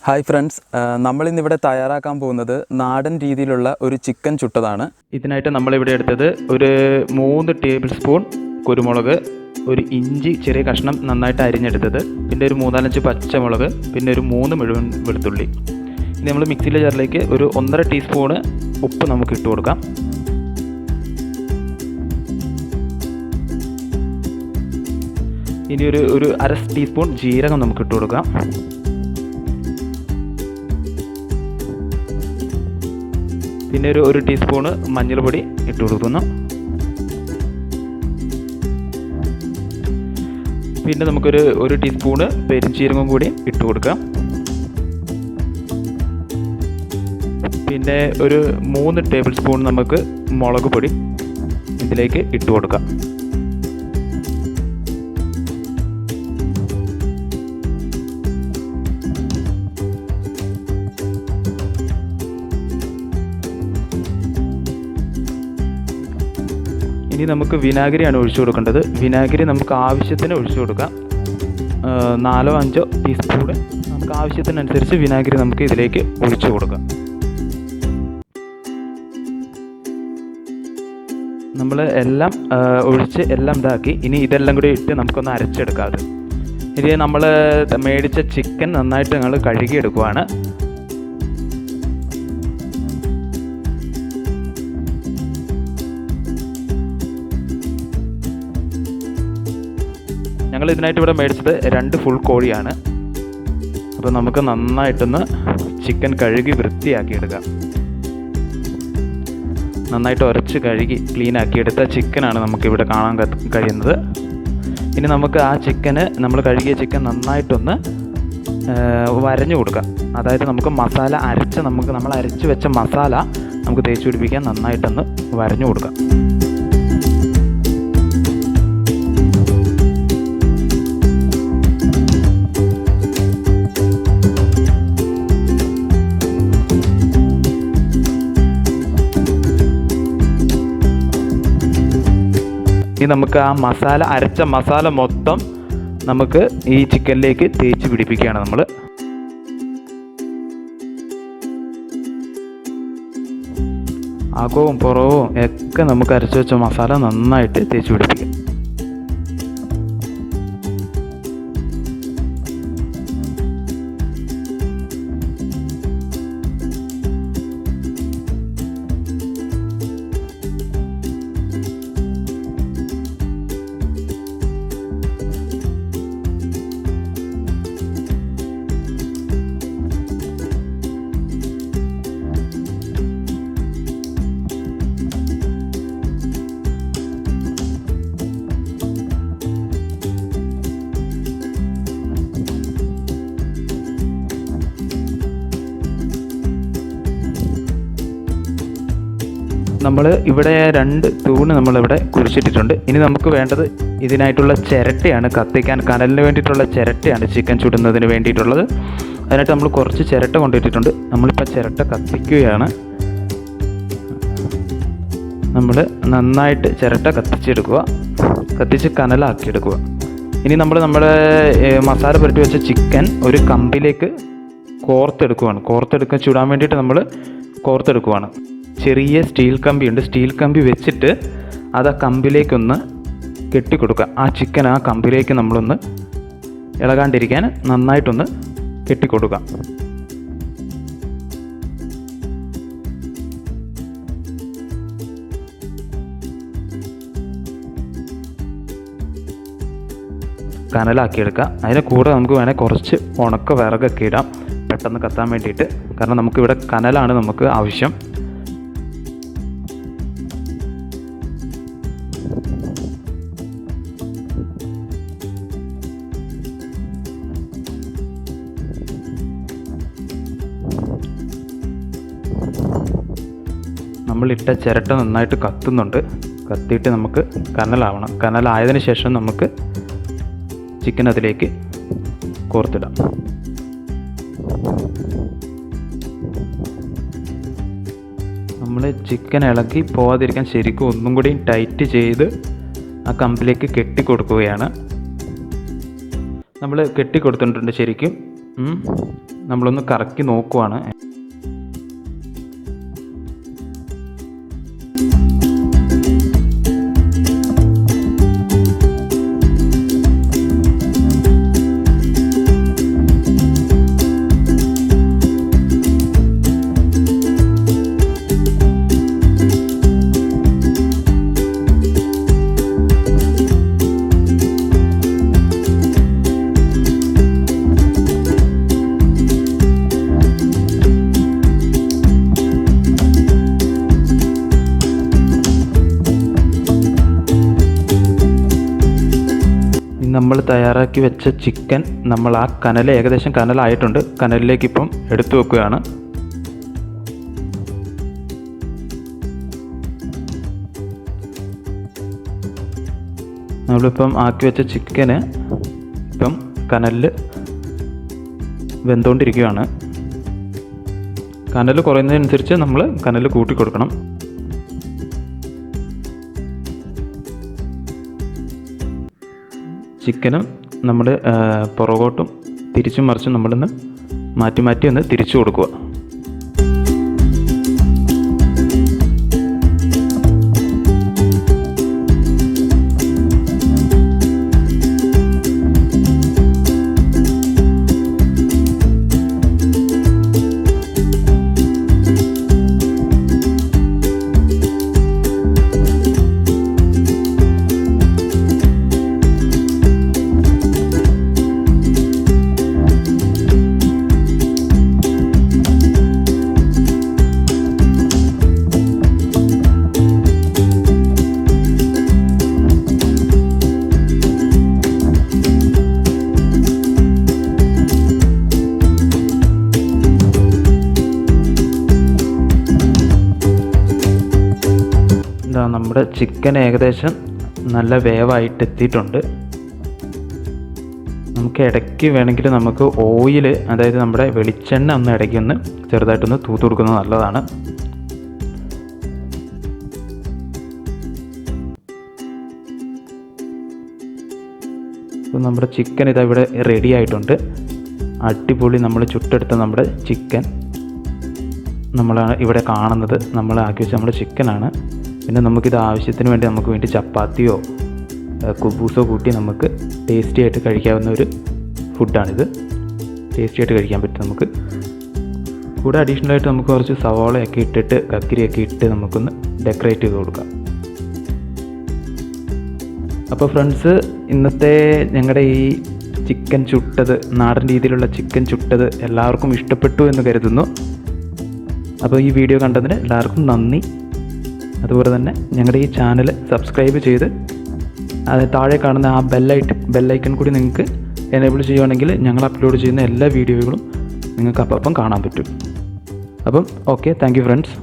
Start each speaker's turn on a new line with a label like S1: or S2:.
S1: Hi friends, നമ്മളിന്നിവിടെ തയ്യാറാക്കാൻ പോകുന്നത് നാടൻ രീതിയിലുള്ള ഒരു ചിക്കൻ ചുട്ടതാണ്. ഇതിനായിട്ട് നമ്മളിവിടെ എടുത്തത് ഒരു 3 ടേബിൾ സ്പൂൺ കുരുമുളക്, ഒരു ഇഞ്ചി ചെറിയ കഷ്ണം നന്നായിട്ട് അരിഞ്ഞെടുത്തത്, പിന്നെ ഒരു 3-4 പച്ചമുളക്, പിന്നെ ഒരു 3 മുഴുവൻ വെളുത്തുള്ളി. ഇനി നമ്മൾ മിക്സിയിലെ ജാറിലേക്ക് ഒരു 1.5 ടീസ്പൂണ് ഉപ്പ് നമുക്ക് ഇട്ട് കൊടുക്കാം. ഇനി ഒരു 1/2 ടീസ്പൂൺ ജീരകം നമുക്ക് ഇട്ട് കൊടുക്കാം. പിന്നെ ഒരു ടീസ്പൂണ് മഞ്ഞൾപ്പൊടി ഇട്ട് കൊടുക്കുന്നു. പിന്നെ നമുക്കൊരു ടീസ്പൂണ് പെരുംജീരകം കൂടി ഇട്ട് കൊടുക്കാം. പിന്നെ ഒരു 3 ടേബിൾ സ്പൂൺ നമുക്ക് മുളക് പൊടി ഇതിലേക്ക് ഇട്ട് കൊടുക്കാം. ഇനി നമുക്ക് വിനാഗിരിയാണ് ഒഴിച്ചു കൊടുക്കേണ്ടത്. വിനാഗിരി നമുക്ക് ആവശ്യത്തിന് ഒഴിച്ചു കൊടുക്കാം. 4-5 ടീസ്പൂൺ നമുക്ക് ആവശ്യത്തിനനുസരിച്ച് വിനാഗിരി നമുക്ക് ഇതിലേക്ക് ഒഴിച്ചു കൊടുക്കാം. നമ്മൾ എല്ലാം ഒഴിച്ച് എല്ലാം ഇതാക്കി. ഇനി ഇതെല്ലാം കൂടി ഇട്ട് നമുക്കൊന്ന് അരച്ചെടുക്കാം. ഇനി നമ്മൾ മേടിച്ച ചിക്കൻ നന്നായിട്ട് ഞങ്ങൾ കഴുകിയെടുക്കുവാണ്. ഞങ്ങൾ ഇതിനായിട്ട് ഇവിടെ മേടിച്ചത് 2 ഫുൾ കോഴിയാണ്. അപ്പോൾ നമുക്ക് നന്നായിട്ടൊന്ന് ചിക്കൻ കഴുകി വൃത്തിയാക്കി എടുക്കാം. നന്നായിട്ട് ഉരച്ച് കഴുകി ക്ലീൻ ആക്കിയെടുത്ത ചിക്കനാണ് നമുക്കിവിടെ കാണാൻ കഴിയുന്നത്. ഇനി നമുക്ക് ആ ചിക്കന്, നമ്മൾ കഴുകിയ ചിക്കൻ നന്നായിട്ടൊന്ന് വരഞ്ഞു കൊടുക്കാം. അതായത് നമുക്ക് മസാല നമ്മൾ അരച്ച് വെച്ച മസാല നമുക്ക് തേച്ച് പിടിപ്പിക്കാൻ നന്നായിട്ടൊന്ന് വരഞ്ഞു കൊടുക്കാം. ഇനി നമുക്ക് ആ അരച്ച മസാല മൊത്തം നമുക്ക് ഈ ചിക്കനിലേക്ക് തേച്ച് പിടിപ്പിക്കുകയാണ് നമ്മൾ. അകവും പുറവും ഒക്കെ നമുക്ക് അരച്ച് വെച്ച മസാല നന്നായിട്ട് തേച്ച് പിടിപ്പിക്കാം. നമ്മൾ ഇവിടെ 2 തൂണ് നമ്മളിവിടെ കുരിച്ചിട്ടിട്ടുണ്ട്. ഇനി നമുക്ക് വേണ്ടത് ഇതിനായിട്ടുള്ള ചിരട്ടയാണ്. കനലിന് വേണ്ടിയിട്ടുള്ള ചിരട്ടയാണ് ചിക്കൻ ചുടുന്നതിന് വേണ്ടിയിട്ടുള്ളത്. അതിനായിട്ട് നമ്മൾ കുറച്ച് ചിരട്ട കൊണ്ടിട്ടിട്ടുണ്ട്. നമ്മളിപ്പോൾ ചിരട്ട കത്തിക്കുകയാണ്. നമ്മൾ നന്നായിട്ട് ചിരട്ട കത്തിച്ചെടുക്കുക, കത്തിച്ച് കനലാക്കിയെടുക്കുക. ഇനി നമ്മുടെ മസാല പുരട്ടി വെച്ച ചിക്കൻ ഒരു കമ്പിലേക്ക് കോർത്തെടുക്കാൻ ചുടാൻ വേണ്ടിയിട്ട് നമ്മൾ കോർത്തെടുക്കുവാണ്. ചെറിയ സ്റ്റീൽ കമ്പിയുണ്ട്. സ്റ്റീൽ കമ്പി വെച്ചിട്ട് അത് ആ കമ്പിലേക്കൊന്ന് കെട്ടിക്കൊടുക്കുക. ആ ചിക്കൻ ആ കമ്പിലേക്ക് നമ്മളൊന്ന് ഇളകാണ്ടിരിക്കാൻ നന്നായിട്ടൊന്ന് കെട്ടിക്കൊടുക്കുക. കനലാക്കിയെടുക്കുക. അതിന് കൂടെ നമുക്ക് വേണേൽ കുറച്ച് ഉണക്ക വിറകൊക്കെ ഇടാം, പെട്ടെന്ന് കത്താൻ വേണ്ടിയിട്ട്. കാരണം നമുക്കിവിടെ കനലാണ് നമുക്ക് ആവശ്യം. നമ്മളിട്ട ചിരട്ട നന്നായിട്ട് കത്തുന്നുണ്ട്. കത്തിയിട്ട് നമുക്ക് കനലാവണം. കനലായതിനു ശേഷം നമുക്ക് ചിക്കൻ അതിലേക്ക് കോർത്തിടാം. നമ്മൾ ചിക്കൻ ഇളകി പോകാതിരിക്കാൻ ശരിക്കും ഒന്നും കൂടി ടൈറ്റ് ചെയ്ത് ആ കമ്പിലേക്ക് കെട്ടിക്കൊടുക്കുകയാണ്. നമ്മൾ കെട്ടിക്കൊടുത്തിട്ടുണ്ട് ശരിക്കും. നമ്മളൊന്ന് കറക്കി നോക്കുവാണ്. നമ്മൾ തയ്യാറാക്കി വെച്ച ചിക്കൻ നമ്മൾ ആ കനൽ ഏകദേശം കനലായിട്ടുണ്ട്. കനലിലേക്ക് ഇപ്പം എടുത്തു വെക്കുകയാണ്. നമ്മളിപ്പം ആക്കി വെച്ച ചിക്കന് ഇപ്പം കനലിൽ വെന്തുകൊണ്ടിരിക്കുകയാണ്. കനൽ കുറയുന്നതിനനുസരിച്ച് നമ്മൾ കനൽ കൂട്ടി കൊടുക്കണം. ചിക്കനും നമ്മൾ പുറകോട്ടും തിരിച്ചും മറിച്ചും നമ്മളൊന്ന് മാറ്റി മാറ്റി ഒന്ന് തിരിച്ചു കൊടുക്കുക. നമ്മുടെ ചിക്കൻ ഏകദേശം നല്ല വേവായിട്ട് എത്തിയിട്ടുണ്ട്. നമുക്ക് ഇടയ്ക്ക് വേണമെങ്കിൽ നമുക്ക് ഓയിൽ, അതായത് നമ്മുടെ വെളിച്ചെണ്ണ ഒന്ന് ഇടയ്ക്ക് ഒന്ന് ചെറുതായിട്ടൊന്ന് തൂത്ത് കൊടുക്കുന്നത് നല്ലതാണ്. അപ്പോൾ നമ്മുടെ ചിക്കൻ ഇതാ ഇവിടെ റെഡി ആയിട്ടുണ്ട്. അടിപൊളി നമ്മൾ ചുട്ടെടുത്ത നമ്മുടെ ചിക്കൻ നമ്മളാണ് ഇവിടെ കാണുന്നത്. നമ്മൾ ആക്കി വെച്ച നമ്മുടെ ചിക്കനാണ്. പിന്നെ നമുക്കിത് ആവശ്യത്തിന് വേണ്ടി നമുക്ക് വേണ്ടി ചപ്പാത്തിയോ കുബൂസോ കൂട്ടി നമുക്ക് ടേസ്റ്റി ആയിട്ട് കഴിക്കാവുന്ന ഒരു ഫുഡാണിത്. ടേസ്റ്റി ആയിട്ട് കഴിക്കാൻ പറ്റും നമുക്ക്. കൂടെ അഡീഷണലായിട്ട് നമുക്ക് കുറച്ച് സവാളയൊക്കെ ഇട്ടിട്ട് കക്കിരിയൊക്കെ ഇട്ട് നമുക്കൊന്ന് ഡെക്കറേറ്റ് ചെയ്ത് കൊടുക്കാം. അപ്പോൾ ഫ്രണ്ട്സ്, ഇന്നത്തെ ഞങ്ങളുടെ ഈ ചിക്കൻ ചുട്ടത്, നാടൻ രീതിയിലുള്ള ചിക്കൻ ചുട്ടത് എല്ലാവർക്കും ഇഷ്ടപ്പെട്ടു എന്ന് കരുതുന്നു. അപ്പോൾ ഈ വീഡിയോ കണ്ടതിന് എല്ലാവർക്കും നന്ദി. അതുപോലെ തന്നെ ഞങ്ങളുടെ ഈ ചാനൽ സബ്സ്ക്രൈബ് ചെയ്ത് അത് താഴെ കാണുന്ന ആ ബെല്ലൈക്കൺ കൂടി നിങ്ങൾക്ക് എനേബിൾ ചെയ്യുകയാണെങ്കിൽ ഞങ്ങൾ അപ്ലോഡ് ചെയ്യുന്ന എല്ലാ വീഡിയോകളും നിങ്ങൾക്ക് അപ്പം കാണാൻ പറ്റും. അപ്പം ഓക്കെ, താങ്ക് യു ഫ്രണ്ട്സ്.